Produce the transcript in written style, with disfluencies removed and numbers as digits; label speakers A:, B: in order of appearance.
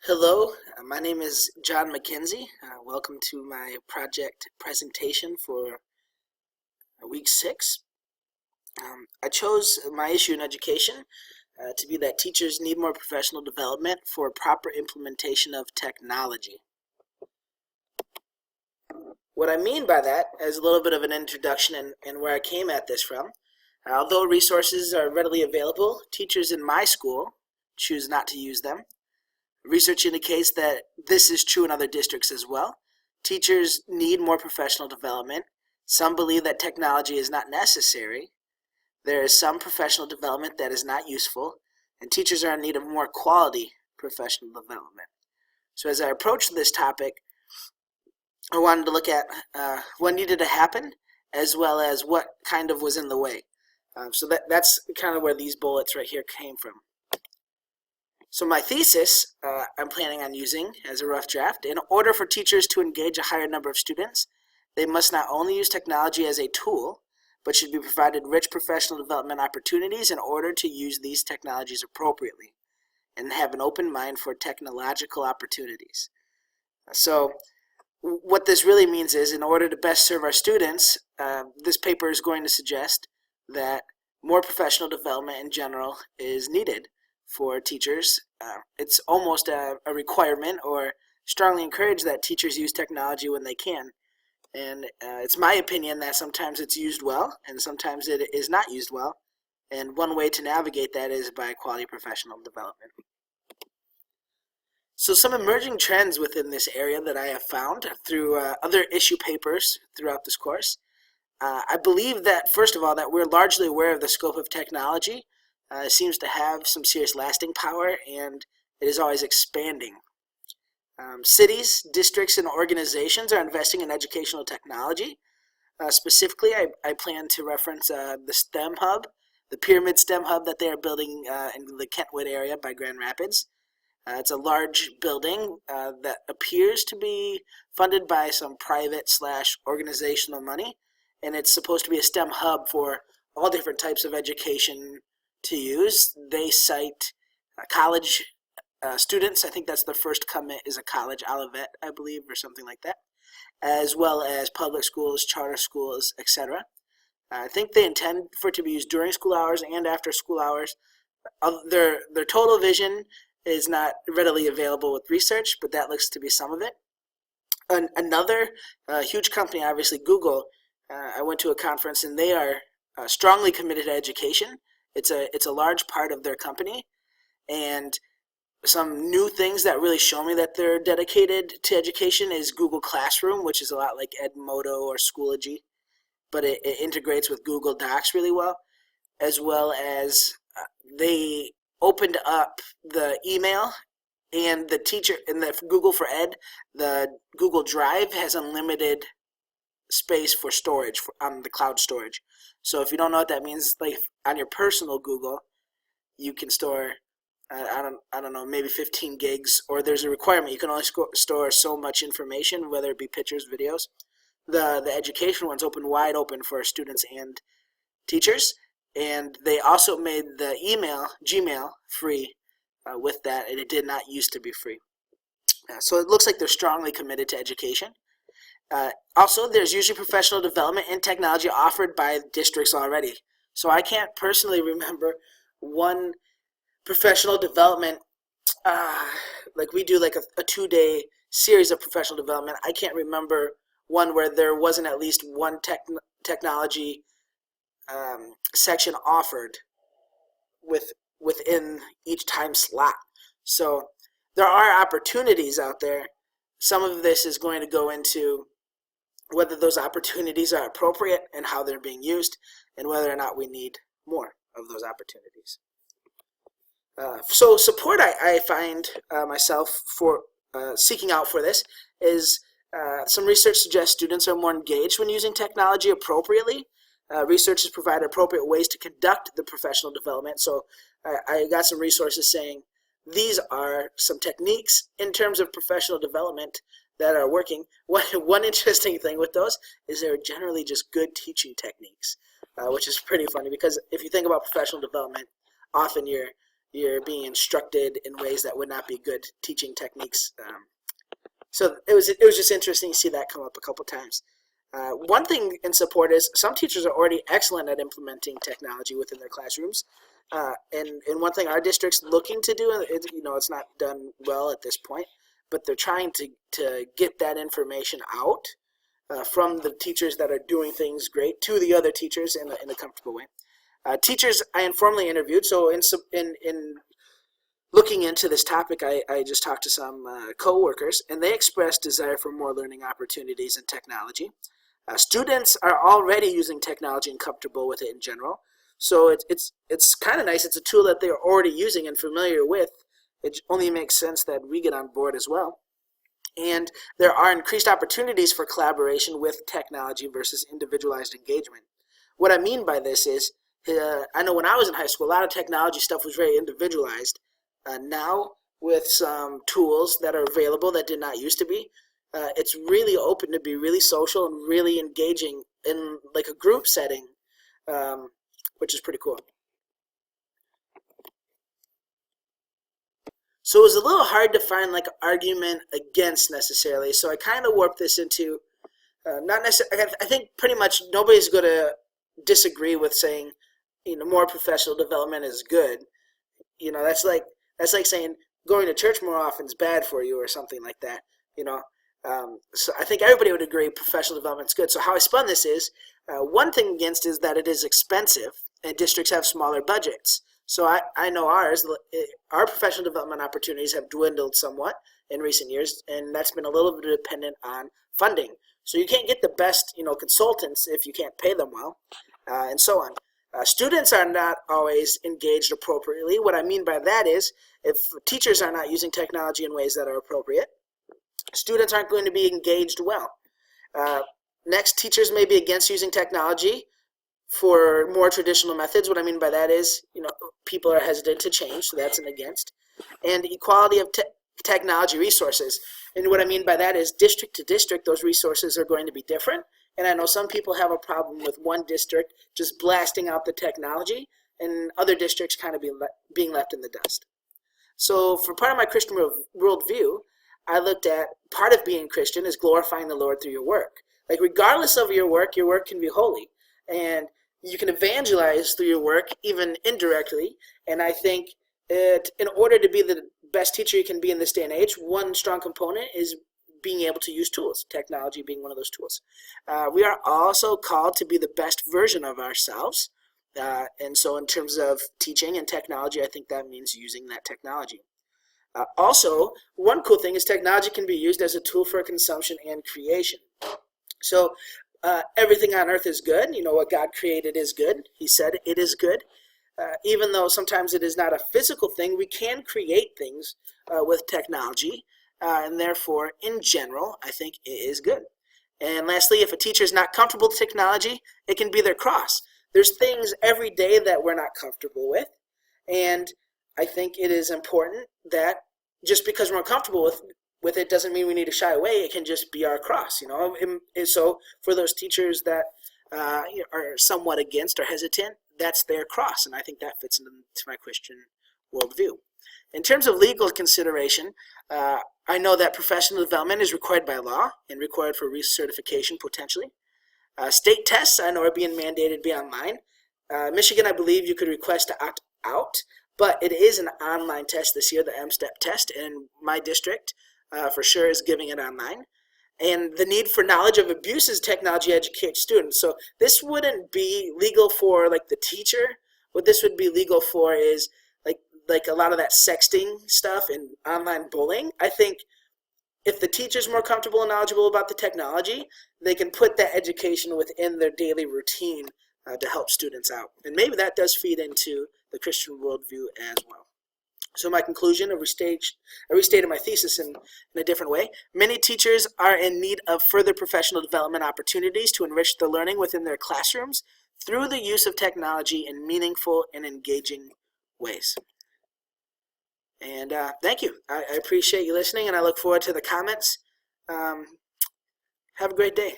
A: Hello, my name is John McKenzie. Welcome to my project presentation for week 6. I chose my issue in education to be that teachers need more professional development for proper implementation of technology. What I mean by that is a little bit of an introduction and where I came at this from. Although resources are readily available, teachers in my school choose not to use them. Research indicates that this is true in other districts as well. Teachers need more professional development. Some believe that technology is not necessary. There is some professional development that is not useful, and teachers are in need of more quality professional development. So as I approached this topic, I wanted to look at what needed to happen, as well as what kind of was in the way. So that's kind of where these bullets right here came from. So my thesis, I'm planning on using as a rough draft. In order for teachers to engage a higher number of students, they must not only use technology as a tool, but should be provided rich professional development opportunities in order to use these technologies appropriately and have an open mind for technological opportunities. So what this really means is, in order to best serve our students, this paper is going to suggest that more professional development in general is needed for teachers. It's almost a requirement, or strongly encourage that teachers use technology when they can. And it's my opinion that sometimes it's used well and sometimes it is not used well. And one way to navigate that is by quality professional development. So some emerging trends within this area that I have found through other issue papers throughout this course. I believe that, first of all, that we're largely aware of the scope of technology. It seems to have some serious lasting power, and it is always expanding. Cities, districts, and organizations are investing in educational technology. Specifically, I plan to reference the STEM Hub, the Pyramid STEM Hub that they are building in the Kentwood area by Grand Rapids. It's a large building that appears to be funded by some private/organizational money, and it's supposed to be a STEM hub for all different types of education to use. They cite college students. I think that's the first commit is a college, Olivet, I believe, or something like that, as well as public schools, charter schools, etc. I think they intend for it to be used during school hours and after school hours. Their total vision is not readily available with research, but that looks to be some of it. Another huge company, obviously Google, I went to a conference and they are strongly committed to education. It's a large part of their company, and some new things that really show me that they're dedicated to education is Google Classroom, which is a lot like Edmodo or Schoology, but it integrates with Google Docs really well, as well as they opened up the email and the teacher in the Google for Ed. The Google Drive has unlimited space for storage on the cloud storage. So if you don't know what that means, like on your personal Google, you can store I don't know, maybe 15 gigs, or there's a requirement you can only store so much information, whether it be pictures, videos. The education one's wide open for students and teachers, and they also made the Gmail free with that, and it did not used to be free. So it looks like they're strongly committed to education. Also, there's usually professional development and technology offered by districts already. So I can't personally remember one professional development, like we do like a 2-day series of professional development. I can't remember one where there wasn't at least one technology section offered within each time slot. So there are opportunities out there. Some of this is going to go into whether those opportunities are appropriate and how they're being used, and whether or not we need more of those opportunities. So support I find myself for seeking out for this is some research suggests students are more engaged when using technology appropriately. Researchers provide appropriate ways to conduct the professional development. So I got some resources saying these are some techniques in terms of professional development that are working. One interesting thing with those is they're generally just good teaching techniques, which is pretty funny, because if you think about professional development, often you're you're being instructed in ways that would not be good teaching techniques. So it was just interesting to see that come up a couple times. One thing in support is some teachers are already excellent at implementing technology within their classrooms. And one thing our district's looking to do, it's not done well at this point, but they're trying to get that information out from the teachers that are doing things great to the other teachers in a comfortable way. Teachers I informally interviewed, so in looking into this topic, I just talked to some co-workers, and they expressed desire for more learning opportunities in technology. Students are already using technology and comfortable with it in general, so it's kind of nice. It's a tool that they're already using and familiar with. It only makes sense that we get on board as well. And there are increased opportunities for collaboration with technology versus individualized engagement. What I mean by this is, I know when I was in high school, a lot of technology stuff was very individualized. Now, with some tools that are available that did not used to be, it's really open to be really social and really engaging in like a group setting, which is pretty cool. So it was a little hard to find like an argument against necessarily. So I kind of warped this into not necessarily. I think pretty much nobody's going to disagree with saying, more professional development is good. That's like saying going to church more often is bad for you or something like that. So I think everybody would agree professional development is good. So how I spun this is, one thing against is that it is expensive and districts have smaller budgets. So I know our professional development opportunities have dwindled somewhat in recent years, and that's been a little bit dependent on funding. So you can't get the best, consultants if you can't pay them well, and so on. Students are not always engaged appropriately. What I mean by that is, if teachers are not using technology in ways that are appropriate, students aren't going to be engaged well. Next, teachers may be against using technology for more traditional methods. What I mean by that is, people are hesitant to change, so that's an against. And equality of technology resources. And what I mean by that is district to district, those resources are going to be different. And I know some people have a problem with one district just blasting out the technology and other districts kind of being left in the dust. So for part of my Christian worldview, I looked at part of being Christian is glorifying the Lord through your work. Like regardless of your work can be holy. And you can evangelize through your work, even indirectly. And I think in order to be the best teacher you can be in this day and age, one strong component is being able to use tools, technology being one of those tools. We are also called to be the best version of ourselves. And so in terms of teaching and technology, I think that means using that technology. Also, one cool thing is technology can be used as a tool for consumption and creation. So everything on earth is good. What God created is good. He said it is good. Even though sometimes it is not a physical thing, we can create things with technology. And therefore, in general, I think it is good. And lastly, if a teacher is not comfortable with technology, it can be their cross. There's things every day that we're not comfortable with. And I think it is important that just because we're uncomfortable with it doesn't mean we need to shy away. It can just be our cross, And so for those teachers that are somewhat against or hesitant, that's their cross. And I think that fits into my Christian worldview. In terms of legal consideration, I know that professional development is required by law and required for recertification potentially. State tests, I know, are being mandated to be online. Michigan, I believe you could request to opt out, but it is an online test this year, the MSTEP test, and my district for sure is giving it online. And the need for knowledge of abuses technology educates students. So this wouldn't be legal for like the teacher. What this would be legal for is like a lot of that sexting stuff and online bullying. I think if the teacher's more comfortable and knowledgeable about the technology, they can put that education within their daily routine to help students out. And maybe that does feed into the Christian worldview as well. So my conclusion, I restated my thesis in a different way. Many teachers are in need of further professional development opportunities to enrich the learning within their classrooms through the use of technology in meaningful and engaging ways. And thank you. I appreciate you listening, and I look forward to the comments. Have a great day.